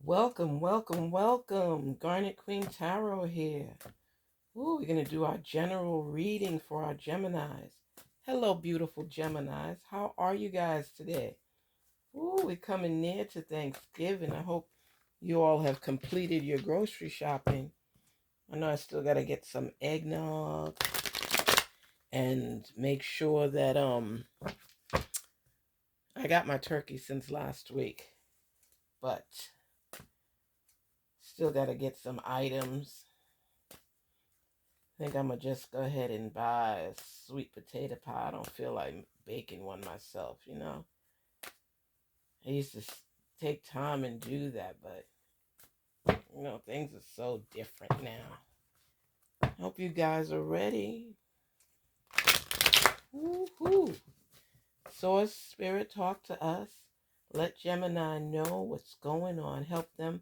Welcome, welcome, welcome. Garnet Queen Tarot here. Ooh, we're going to do our general reading for our Geminis. Hello, beautiful Geminis. How are you guys today? Ooh, we're coming near to Thanksgiving. I hope you all have completed your grocery shopping. I know I still got to get some eggnog and make sure that I got my turkey since last week, but still got to get some items. I think I'm gonna just go ahead and buy a sweet potato pie. I don't feel like baking one myself. I used to take time and do that, but things are so different now. Hope you guys are ready. Woohoo! Source Spirit, talk to us. Let Gemini know what's going on. Help them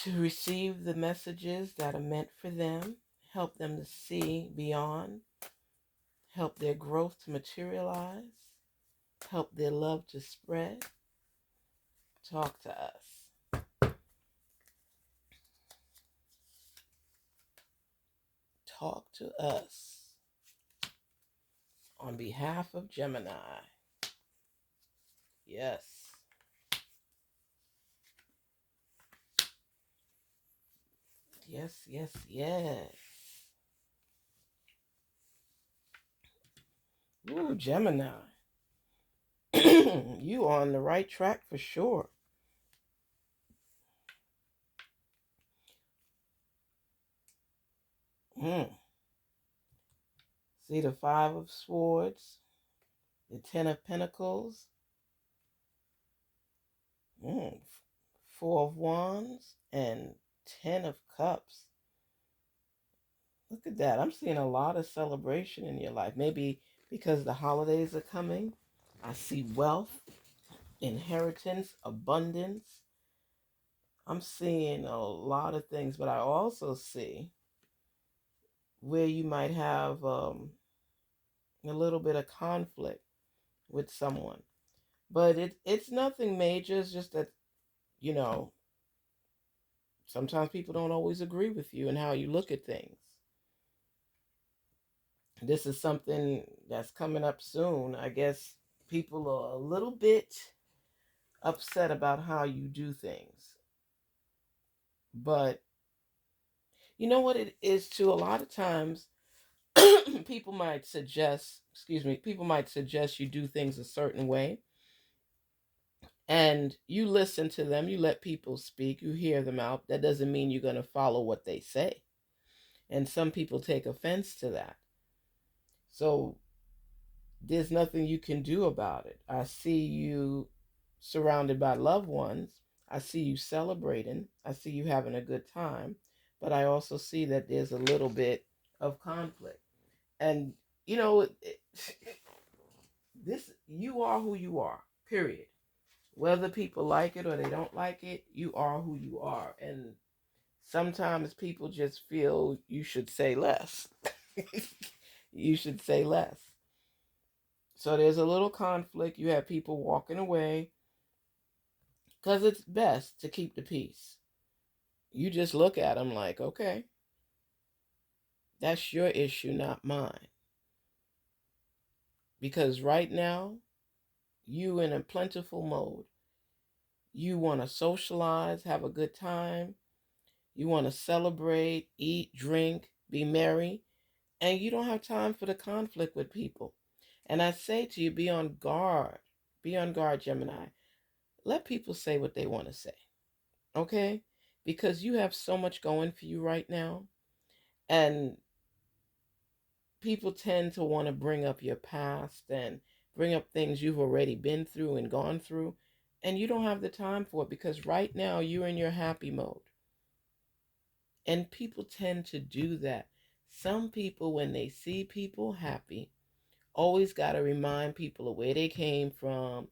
to receive the messages that are meant for them. Help them to see beyond. Help their growth to materialize. Help their love to spread. Talk to us. Talk to us on behalf of Gemini. Yes. Yes, yes, yes. Ooh, Gemini. You on the right track for sure. Mm. See the Five of Swords, the Ten of Pentacles, mm. Four of Wands, and Ten of Cups. Look at that. I'm seeing a lot of celebration in your life. Maybe because the holidays are coming. I see wealth, inheritance, abundance. I'm seeing a lot of things, but I also see where you might have a little bit of conflict with someone. But it's nothing major. It's just that, you know, sometimes people don't always agree with you and how you look at things. This is something that's coming up soon. I guess people are a little bit upset about how you do things. But you know what it is too? A lot of times people might suggest you do things a certain way. And you listen to them, you let people speak, you hear them out. That doesn't mean you're going to follow what they say. And some people take offense to that. So there's nothing you can do about it. I see you surrounded by loved ones. I see you celebrating. I see you having a good time. But I also see that there's a little bit of conflict. And, you know, this, you are who you are, period. Whether people like it or they don't like it, you are who you are. And sometimes people just feel you should say less. You should say less. So there's a little conflict. You have people walking away because it's best to keep the peace. You just look at them like, okay, that's your issue, not mine. Because right now, you in a plentiful mode. You want to socialize, have a good time. You want to celebrate, eat, drink, be merry. And you don't have time for the conflict with people. And I say to you, be on guard. Be on guard, Gemini. Let people say what they want to say. Okay? Because you have so much going for you right now. And people tend to want to bring up your past and bring up things you've already been through and gone through. And you don't have the time for it because right now you're in your happy mode. And people tend to do that. Some people, when they see people happy, always got to remind people of where they came from,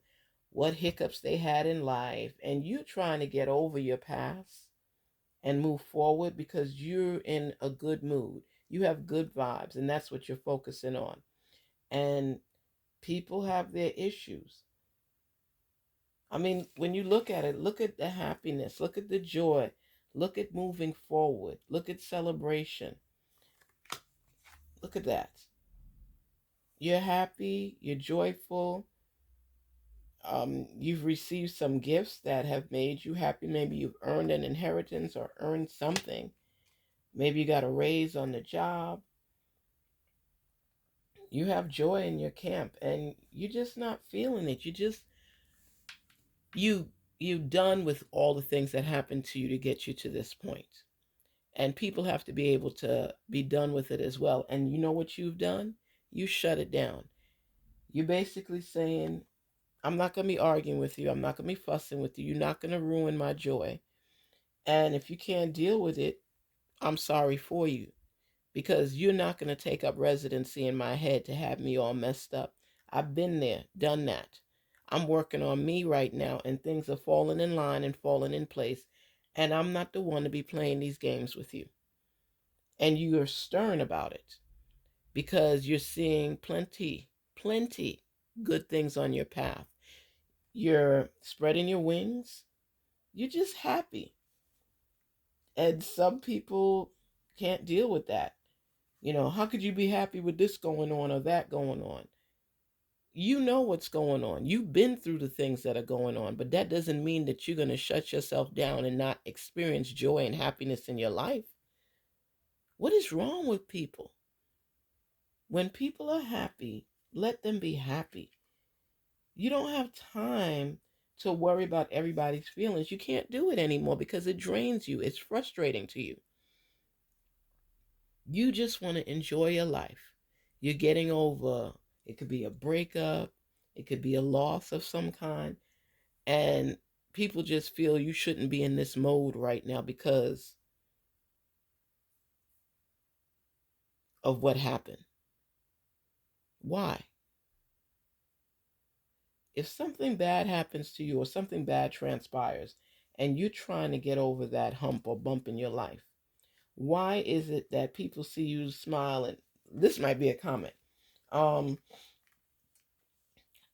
what hiccups they had in life, and you're trying to get over your past and move forward because you're in a good mood. You have good vibes, and that's what you're focusing on. And people have their issues. I mean, when you look at it, look at the happiness, look at the joy, look at moving forward, look at celebration. Look at that. You're happy, you're joyful. You've received some gifts that have made you happy. Maybe you've earned an inheritance or earned something. Maybe you got a raise on the job. You have joy in your camp and you're just not feeling it. You you done with all the things that happened to you to get you to this point. And people have to be able to be done with it as well. And you know what you've done? You shut it down. You're basically saying, I'm not going to be arguing with you. I'm not going to be fussing with you. You're not going to ruin my joy. And if you can't deal with it, I'm sorry for you, because you're not going to take up residency in my head to have me all messed up. I've been there, done that. I'm working on me right now, and things are falling in line and falling in place. And I'm not the one to be playing these games with you. And you are stern about it because you're seeing plenty good things on your path. You're spreading your wings. You're just happy. And some people can't deal with that. How could you be happy with this going on or that going on? You know what's going on. You've been through the things that are going on, but that doesn't mean that you're going to shut yourself down and not experience joy and happiness in your life. What is wrong with people? When people are happy, let them be happy. You don't have time to worry about everybody's feelings. You can't do it anymore because it drains you. It's frustrating to you. You just want to enjoy your life. You're getting over, it could be a breakup, it could be a loss of some kind, and people just feel you shouldn't be in this mode right now because of what happened. Why? If something bad happens to you or something bad transpires and you're trying to get over that hump or bump in your life, why is it that people see you smiling? This might be a comment. Um,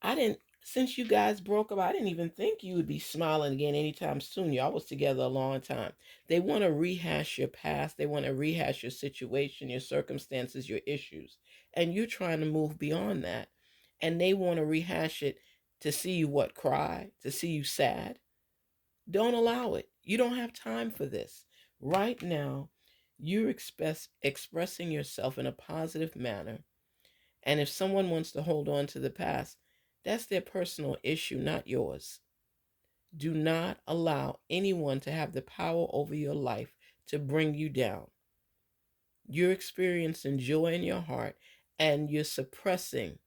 I didn't, since you guys broke up, I didn't even think you would be smiling again anytime soon. Y'all was together a long time. They want to rehash your past. They want to rehash your situation, your circumstances, your issues. And you're trying to move beyond that. And they want to rehash it to see you cry, to see you sad. Don't allow it. You don't have time for this. Right now, you're expressing yourself in a positive manner. And if someone wants to hold on to the past, that's their personal issue, not yours. Do not allow anyone to have the power over your life to bring you down. You're experiencing joy in your heart and you're suppressing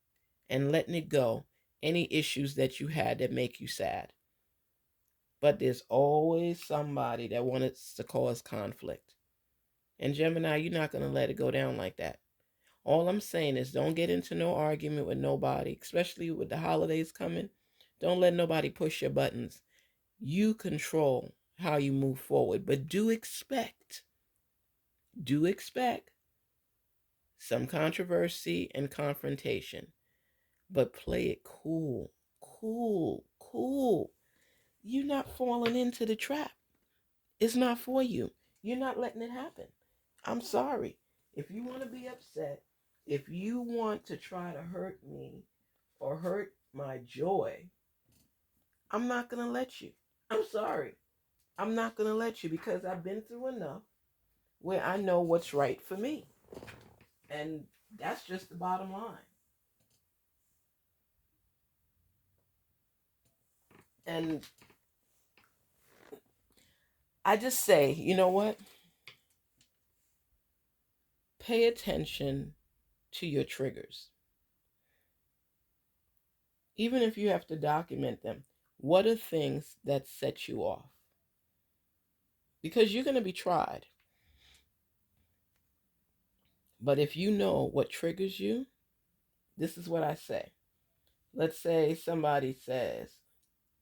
and letting it go any issues that you had that make you sad. But there's always somebody that wants to cause conflict. And Gemini, you're not going to let it go down like that. All I'm saying is don't get into no argument with nobody, especially with the holidays coming. Don't let nobody push your buttons. You control how you move forward, but do expect some controversy and confrontation, but play it cool. You're not falling into the trap. It's not for you. You're not letting it happen. I'm sorry. If you want to be upset, if you want to try to hurt me or hurt my joy, I'm not going to let you. I'm sorry. I'm not going to let you because I've been through enough where I know what's right for me. And that's just the bottom line. And I just say, you know what? Pay attention to your triggers. Even if you have to document them, what are things that set you off? Because you're going to be tried. But if you know what triggers you, this is what I say. Let's say somebody says,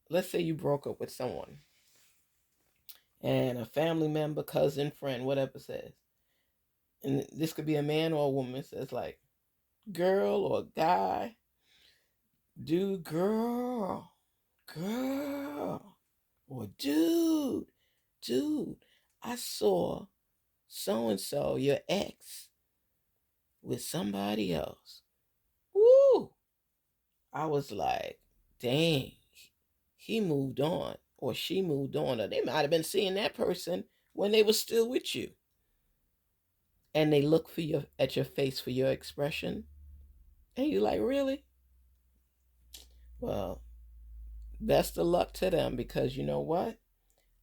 let's say you broke up with someone and a family member, cousin, friend, whatever says, and this could be a man or a woman, says like, girl or guy, dude, girl, girl, or dude, I saw so and so, your ex, with somebody else. Woo! I was like, dang, he moved on, or she moved on, or they might have been seeing that person when they were still with you. And they look for your at your face for your expression, and you're like, really? Well, best of luck to them, because you know what?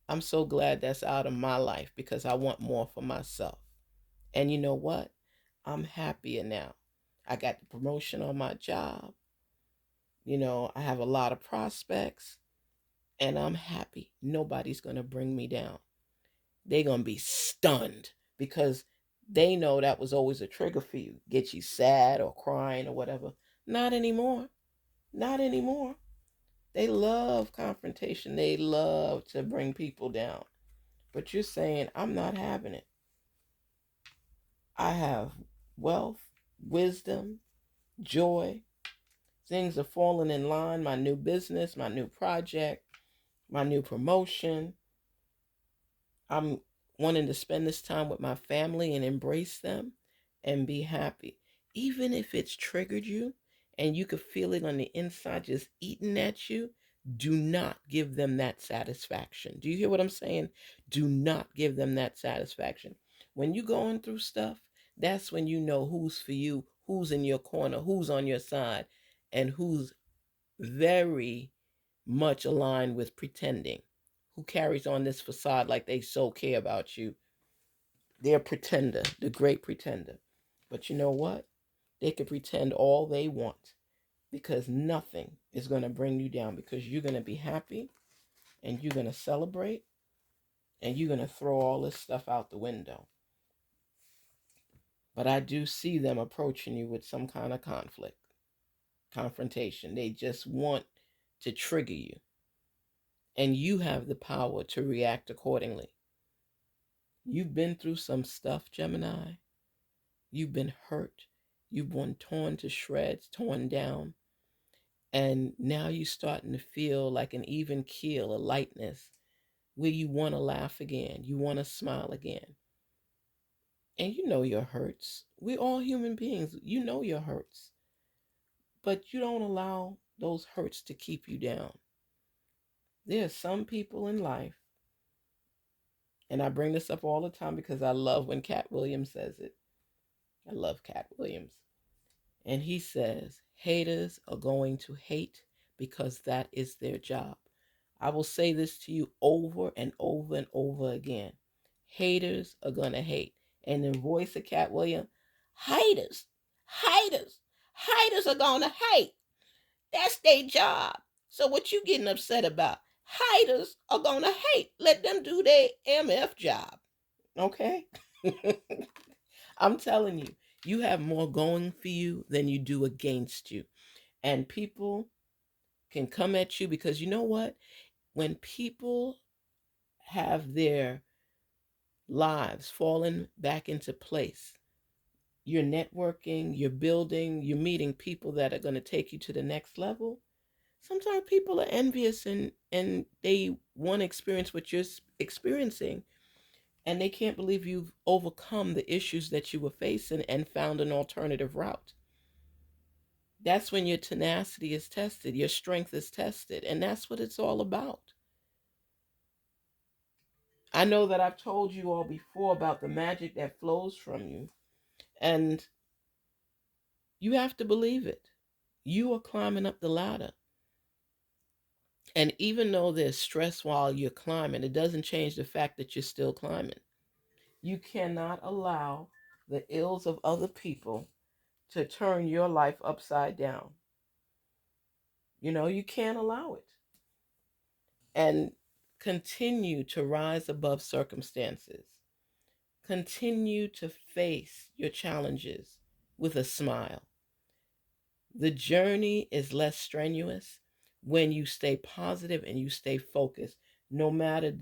I'm so glad that's out of my life, because I want more for myself. And you know what? I'm happier now. I got the promotion on my job. I have a lot of prospects, and I'm happy. Nobody's going to bring me down. They're going to be stunned, because they know that was always a trigger for you, get you sad or crying or whatever. Not anymore. Not anymore. They love confrontation. They love to bring people down. But you're saying, I'm not having it. I have wealth, wisdom, joy. Things are falling in line. My new business, my new project, my new promotion. I'm wanting to spend this time with my family and embrace them and be happy. Even if it's triggered you and you could feel it on the inside just eating at you, do not give them that satisfaction. Do you hear what I'm saying? Do not give them that satisfaction. When you're going through stuff, that's when you know who's for you, who's in your corner, who's on your side, and who's very much aligned with pretending, who carries on this facade like they so care about you. They're a pretender, the great pretender. But you know what? They can pretend all they want, because nothing is going to bring you down, because you're going to be happy and you're going to celebrate and you're going to throw all this stuff out the window. But I do see them approaching you with some kind of confrontation. They just want to trigger you. And you have the power to react accordingly. You've been through some stuff, Gemini. You've been hurt. You've been torn to shreds, torn down. And now you're starting to feel like an even keel, a lightness, where you want to laugh again. You want to smile again. And you know your hurts. We're all human beings. You know your hurts. But you don't allow those hurts to keep you down. There are some people in life, and I bring this up all the time because I love when Cat Williams says it. I love Cat Williams. And he says, haters are going to hate because that is their job. I will say this to you over and over and over again. Haters are going to hate. And in voice of Cat Williams, haters are going to hate. That's their job. So what you getting upset about? Haters are going to hate. Let them do their MF job. Okay? I'm telling you, you have more going for you than you do against you. And people can come at you because you know what? When people have their lives fallen back into place, you're networking, you're building, you're meeting people that are going to take you to the next level. Sometimes people are envious and they want to experience what you're experiencing, and they can't believe you've overcome the issues that you were facing and found an alternative route. That's when your tenacity is tested, your strength is tested, and that's what it's all about. I know that I've told you all before about the magic that flows from you, and you have to believe it. You are climbing up the ladder. And even though there's stress while you're climbing, it doesn't change the fact that you're still climbing. You cannot allow the ills of other people to turn your life upside down. You can't allow it. And continue to rise above circumstances. Continue to face your challenges with a smile. The journey is less strenuous when you stay positive and you stay focused, no matter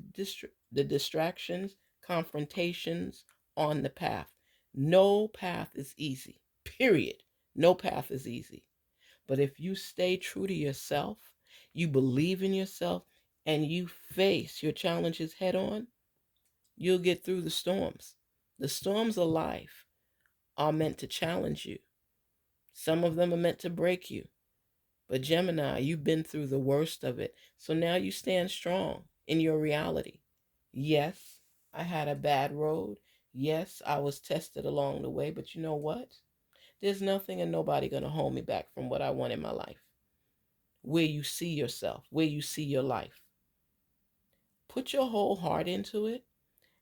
the distractions, confrontations on the path. No path is easy, period. No path is easy. But if you stay true to yourself you believe in yourself, and you face your challenges head on, you'll get through the storms. The storms of life are meant to challenge you. Some of them are meant to break you. But Gemini, you've been through the worst of it. So now you stand strong in your reality. Yes, I had a bad road. Yes, I was tested along the way. But you know what? There's nothing and nobody going to hold me back from what I want in my life. Where you see yourself, where you see your life. Put your whole heart into it,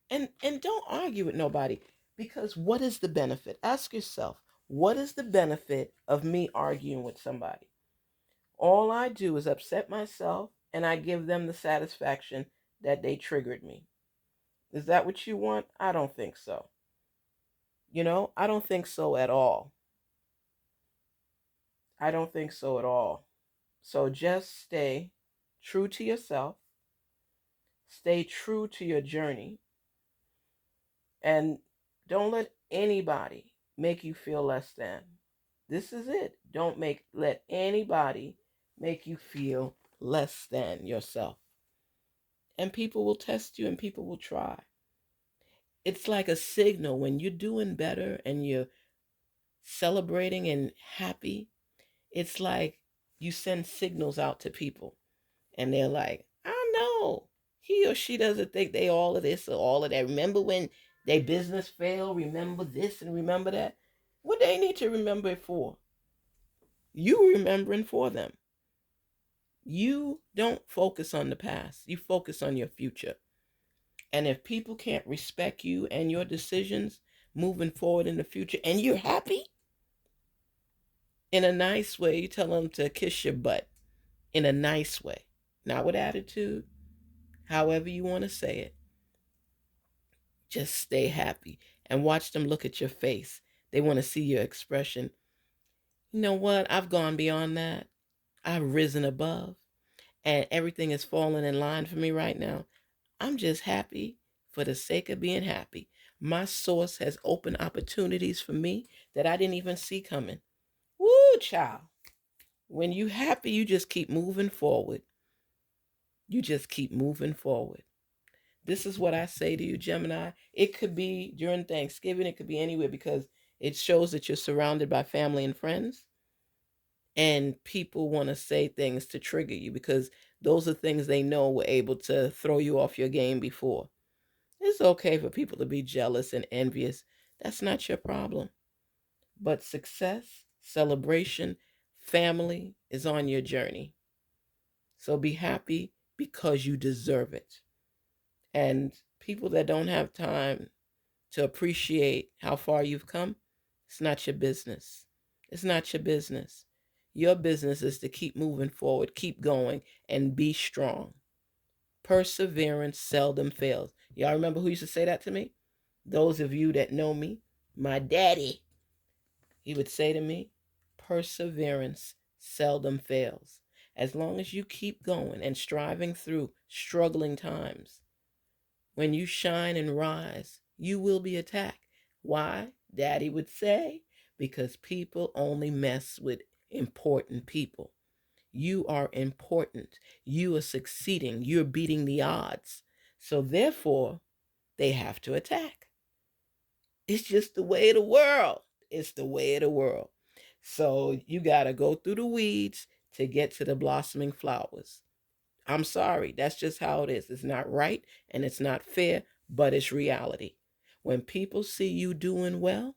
and don't argue with nobody, because what is the benefit? Ask yourself, what is the benefit of me arguing with somebody? All I do is upset myself, and I give them the satisfaction that they triggered me. Is that what you want? I don't think so. I don't think so at all. I don't think so at all. So just stay true to yourself, stay true to your journey, and don't let anybody make you feel less than. This is it. Don't let anybody make you feel less than yourself. And people will test you and people will try. It's like a signal when you're doing better and you're celebrating and happy. It's like you send signals out to people and they're like, I know he or she doesn't think they all of this or all of that. Remember when their business failed? Remember this and remember that? What they need to remember it for? You remembering for them. You don't focus on the past. You focus on your future. And if people can't respect you and your decisions moving forward in the future, and you're happy, in a nice way, you tell them to kiss your butt in a nice way, not with attitude, however you want to say it. Just stay happy and watch them look at your face. They want to see your expression. You know what? I've gone beyond that. I've risen above, and everything is falling in line for me right now. I'm just happy for the sake of being happy. My source has opened opportunities for me that I didn't even see coming. Woo, child. When you happy, you just keep moving forward. You just keep moving forward. This is what I say to you, Gemini. It could be during Thanksgiving. It could be anywhere, because it shows that you're surrounded by family and friends. And people want to say things to trigger you, because those are things they know were able to throw you off your game before. It's okay for people to be jealous and envious. That's not your problem. But success, celebration, family is on your journey. So be happy because you deserve it. And people that don't have time to appreciate how far you've come, it's not your business. It's not your business. Your business is to keep moving forward, keep going, and be strong. Perseverance seldom fails. Y'all remember who used to say that to me? Those of you that know me, my daddy, he would say to me, perseverance seldom fails. As long as you keep going and striving through struggling times, when you shine and rise, you will be attacked. Why? Daddy would say, because people only mess with important people. You are important. You are succeeding. You're beating the odds. So therefore, they have to attack. It's just the way of the world. It's the way of the world. So you got to go through the weeds to get to the blossoming flowers. I'm sorry. That's just how it is. It's not right and it's not fair, but it's reality. When people see you doing well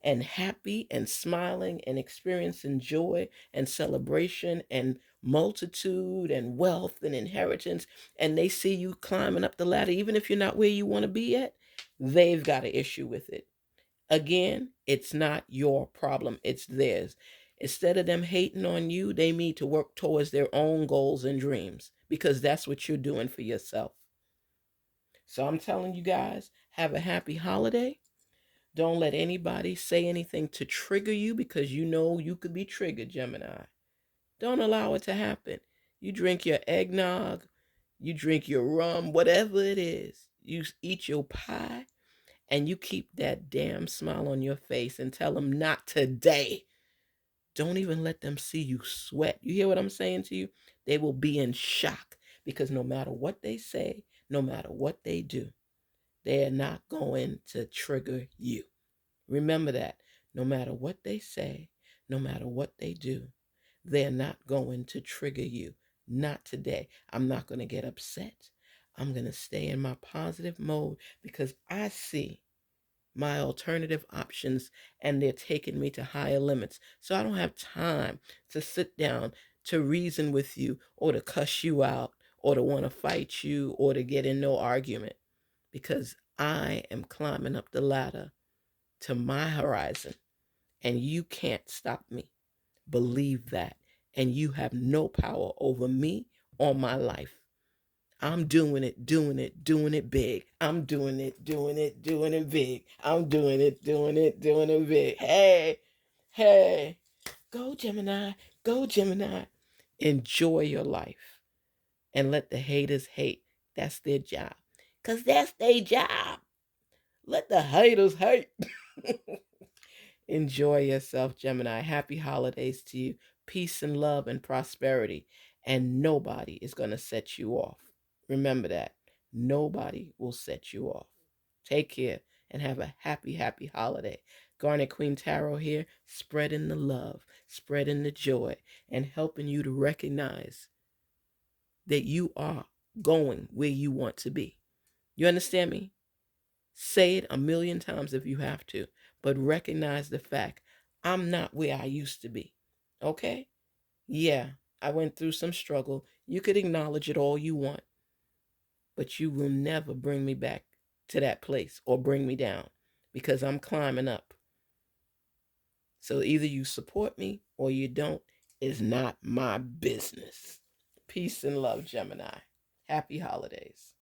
and happy and smiling and experiencing joy and celebration and multitude and wealth and inheritance, and they see you climbing up the ladder, even if you're not where you want to be at, they've got an issue with it. Again, it's not your problem, it's theirs. Instead of them hating on you, they need to work towards their own goals and dreams, because that's what you're doing for yourself. So I'm telling you guys, have a happy holiday. Don't let anybody say anything to trigger you, because you know you could be triggered, Gemini. Don't allow it to happen. You drink your eggnog, you drink your rum, whatever it is. You eat your pie, and you keep that damn smile on your face and tell them, not today. Don't even let them see you sweat. You hear what I'm saying to you? They will be in shock because no matter what they say, no matter what they do, they are not going to trigger you. Remember that. No matter what they say, no matter what they do, they're not going to trigger you. Not today. I'm not going to get upset. I'm going to stay in my positive mode because I see my alternative options and they're taking me to higher limits. So I don't have time to sit down to reason with you or to cuss you out or to want to fight you or to get in no argument because I am climbing up the ladder to my horizon and you can't stop me. Believe that. And you have no power over me or my life. I'm doing it big. I'm doing it big. I'm doing it big. Hey, hey, go Gemini, go Gemini. Enjoy your life and let the haters hate. That's their job. Because that's their job. Let the haters hate. Enjoy yourself, Gemini. Happy holidays to you. Peace and love and prosperity. And nobody is going to set you off. Remember that. Nobody will set you off. Take care and have a happy, happy holiday. Garnet Queen Tarot here, spreading the love, spreading the joy, and helping you to recognize that you are going where you want to be. You understand me? Say it a million times if you have to, but recognize the fact I'm not where I used to be. Okay? Yeah, I went through some struggle. You could acknowledge it all you want, but you will never bring me back to that place or bring me down because I'm climbing up. So either you support me or you don't. It's not my business. Peace and love, Gemini. Happy holidays.